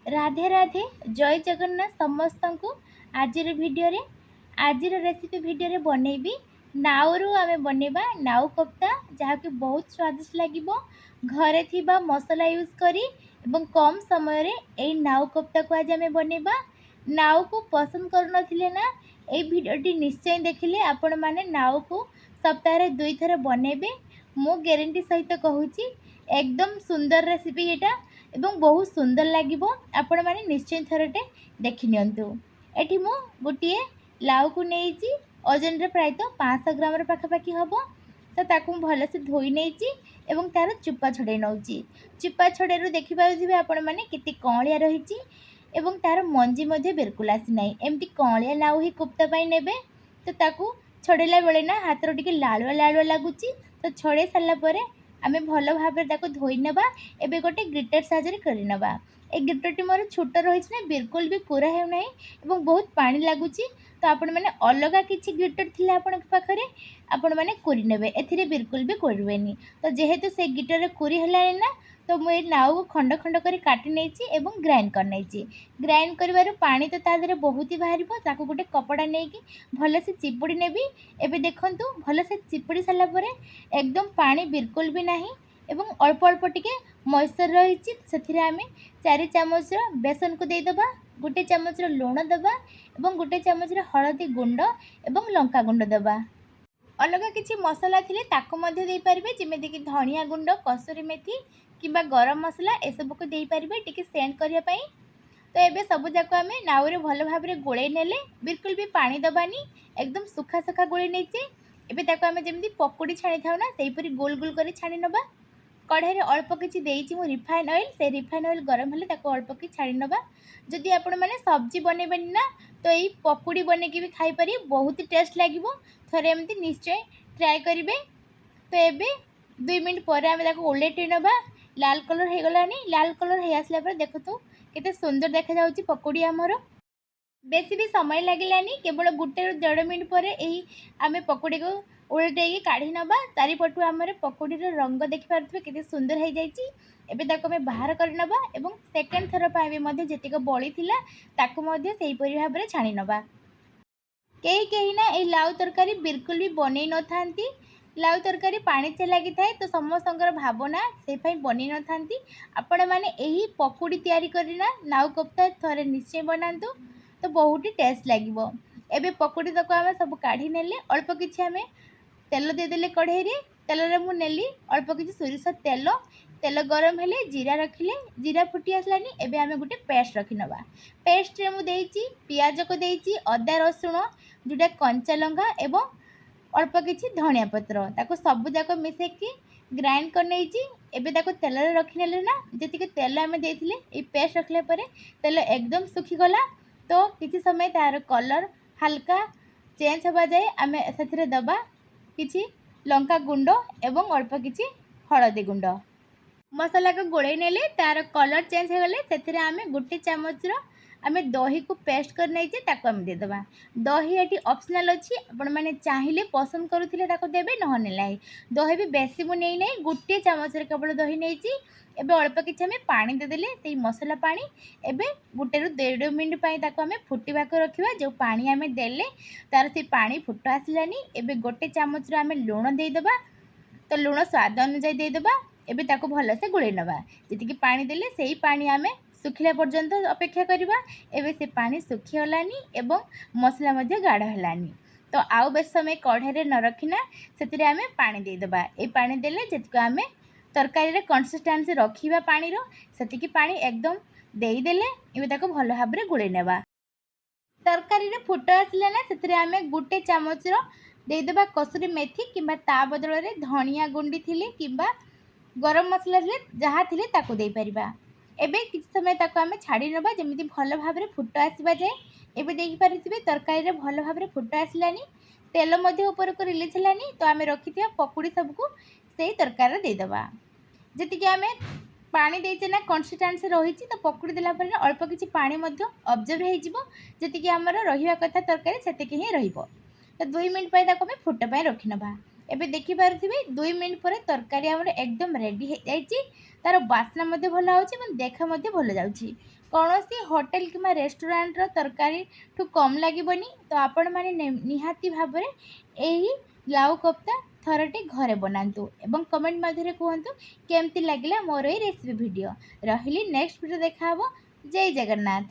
राधे राधे जय जगन्नाथ समस्त को आजिर वीडियो रे आजिर रेसिपी वीडियो रे बनैबी नाउरू आमे बनैबा नाउ कोफ्ता जहाँकि बहुत स्वादिष्ट लागिबो घरे थिबा मसला यूज करी एवं कम समय रे एई नाउ कोफ्ता को आज आमे बनैबा। नाउ को पसंद करनथिले ना एई वीडियोटी निश्चय देखिले आपण माने नाउ को सप्ताह रे 2 थर बनैबे। मु ग्यारंटी सहित कहूची एकदम सुंदर रेसिपी एटा एवं बहुत सुंदर लगिबो। आपण माने निश्चय थरटे देखि नियंतु। एठी मु गोटिए लाउ को नेइची ओजन रे प्राय 500 ग्राम रे पाखापाखि हबो। तो ताकू भल से धोई नेइची एवं तार चुप्पा छड़े नउची। चुप्पा छड़ेरु देखि पाउथिबे आपण माने केते कणिया रहिची एवं तार मंजी मध्ये बिल्कुल आसी नै। एम्ति कणिया लाउ ही कोफ्ता पई नेबे। तो ताकू छड़ेला बेले ना हाथ रो टिके लालुआ लालुआ लागुची। तो छड़े सारला परे आमे भल भाबरे ताको धोई नेबा। एबे गोटे ग्रेटर साहाଯ୍ୟରେ କରି नेबा। ए ग्रेटरटी मोर छोट रहिछ ना बिल्कुल भी कोरा हेउ नै एवं बहुत पानी लागुची। तो आपण माने अलगा किछि ग्रेटर थिले आपण पाखरे आपण माने कोरि नेबे। एथिरे बिल्कुल भी कोरबेनी। तो जेहेतु से ग्रेटर रे कोरि हलाय ना तो मु ए नाउ को खंड खंड करी काटी नेछि एवं ग्राइंड कर नेछि। ग्राइंड करिवार पानी तो ता देरे बहुत ही बाहरिबो। ताको गोटे कपड़ा नेकी भल से चिपुड़ी नेबी। एबे देखंतु भल से चिपुड़ी साला परे एकदम पानी बिल्कुल भी नाही एवं अल्प अल्प टिके मॉइस्चर रही। से आम 4 चामच बेसन को देदेबा, गोटे चामच लुण देबा एवं गोटे चामच हलदी गुंड एवं लंका गुंड देबा। अलग किसी मसला थिले ताको मध्य देई परिबे जेमेति कि धनिया गुंड, कसूरी मेथी किबा गरम मसला ए सब को देई परिबे टिके सेंड करिया पई। तो एबे सब जाक आम नाउरे भल भाव में गोले नेले बिल्कुल भी पानी दबानी एकदम सुखा सुखा गोले नेचे। एबे ताको आम जेमती पकोड़ी छाणी थाउ ना सेहीपरि गोल गोल करी छाणी नबा। कढ़ाई अल्प किसी देइछि मु रिफाइन ऑयल, से रिफाइन ऑयल गरम हेले ताको अल्प कि छाणी नबा। जदि आपण माने सब्जी बनेबेनी ना तो यही पकोड़ी बने की भी खाई पारि बहुत टेस्ट लागिबो। थरे एमती निश्चय ट्राई करिवे। तो एबे 2 मिनट पर आम ताको ओलेटी नबा। लाल कलर हे गलानी। लाल कलर हे आसला पर देखतो केते सुंदर देखा जाउची पकोड़ी हमर। बेसी भी समय लगिलानी केवल 1-1.5 मिनट पर यही आम पकोड़ी को उल्टे काढ़ी नबा। चारिपटू आमर पकोड़ी रंग देखि पारुथिबे केते सुंदर हो जाइछि। एबे ताको आम बाहर कर नबा एवं सेकेंड थर पाए मध्य जेतिक बळी थिला ताको मध्य सेही परि भाबरे छाणी नबा। केही केही ना ए लाउ तरकारी बिल्कुल भी बनै न थांती। लाउ तरकारी पानी चे लगी थाए तो समस्तंकर भावना से बनै न थांती। आपण माने एही पकोड़ी तैयारी करिना नाउ कोफ्ता थरे निश्चय बनांतु तो बहुत ही टेस्ट लागिबो। एबे पकोड़ी तक आम सब काढ़ी नेले अल्प किछि आम तेल देदेले कढ़ाई रे। तेल रे मु नेली अल्प किछि सोरिष तेल। तेल गरम हेले जीरा रखिले, जीरा फुटी आसलानी। एबे आमे गुटे पेस्ट रखि नबा। पेस्ट रे मु देइछि पियाज को देइछि, अदा रसुण जुटा कंचा लंका एवं अल्प किछि धनिया पत्र ताको सब जाक मिसेकी ग्राइंड कर नेइछि। एबे ताको तेल रे रखि नेले ना जेतिके तेल आमे देइथिले ए पेस्ट रखले परे तेल एकदम सुखी गला। तो किछि समय तार कलर हल्का चेंज होबा जाए आमे सेथिरे दबा किछि लंका गुंड एवं अल्प किछि हळदी गुंड। मसला को गोड़े नेले तार कलर चेंज हो गले सेथिरे आमे गोटे चामच आमे दही को पेस्ट कर नेइचे ताको आमे दे देबा। दही एटी ऑप्शनल अछि, आपण माने चाहिले पसंद करूथिले ताको देबे नहने लाई। दही भी बेसी मु नेइ नै गोटे चामच रे केवल दही नेइची। एबे अल्प किछि आमे पानी दे देले सेही मसला पानी। एबे 1-1.5 मिनिट पई ताको आमे फुटीबा को रखिबा। जो पानी आमे देले तार से पानी फुट आसलानी। एबे गोटे चामच रे आमे लूण दे देबा। तो लूण स्वाद अनुसार दे देबा। एबे ताको भल से गुळे नबा। जेतिकी पानी देले सेही पानी आमे सुखिला पर्यंत अपेक्षा करिबा। एबे से पानी सुखी हलानी एवं मसला मध्ये गाढ़ हलानी। तो आउ बेस समय कढ़ाई रे न रखिना सेतिरे आमे पानी दे देबा। ए पानी देले जेतिको आमे तरकारी रे कंसिस्टेंसी रखिबा पानी रो सेतिकी पानी एकदम देई देले एबे ताको भल भाबरे गुळे नेबा। तरकारी रे फुट आसले ना सेतिरे आमे गुटे चामच रो दे देबा कसूरी मेथी किबा ता बदल रे धनिया गुंडी थिले किबा गरम मसला थिले जहा थिले ताको दे परिबा। एबे किछ समय ताको आमे छाड़ी नबा जेमिति भल भाबरे फुट आसीबा जाए। एबे देखि पारिथिबे तरकारी रे भल भाबरे फुट आसलानी। तेल मध्य ऊपर को रिलीज हलानी। तो आमे रखिथिया पकोड़ी सब को सेही तरकारी रे दे देबा। जेतिके आमे पानी देइचे ना कंसिस्टेंसी रहिछि तो पकोड़ी देला पर अल्प किछि पानी मध्य ऑब्जर्व हे जिवो। जेतिके हमर रहिवा कथा तरकारी सेतिके ही रहिबो। तो 2 मिनिट पय ताको आमे फुट पय रखि नबा। एबे देखि पारुथिबे 2 मिनिट पर तरकारी हमर एकदम रेडी हे जाइछि। तार बास्ना मध्ये भल आउछि एवं देखा मध्ये भल जाउछि। କୌଣସି ହୋଟେଲ କିମ୍ବା ରେଷ୍ଟୁରାଣ୍ଟର ତରକାରୀଠୁ କମ୍ ଲାଗିବନି। ତ ଆପଣମାନେ ନିହାତି ଭାବରେ ଏହି ଲାଉ କୋପ୍ତା ଥରଟେ ଘରେ ବନାନ୍ତୁ ଏବଂ କମେଣ୍ଟ ମଧ୍ୟରେ କୁହନ୍ତୁ କେମିତି ଲାଗିଲା ମୋର ଏହି ରେସିପି ଭିଡ଼ିଓ। ରହିଲି, ନେକ୍ସଟ ଭିଡ଼ିଓ ଦେଖାହେବ। ଜୟ ଜଗନ୍ନାଥ।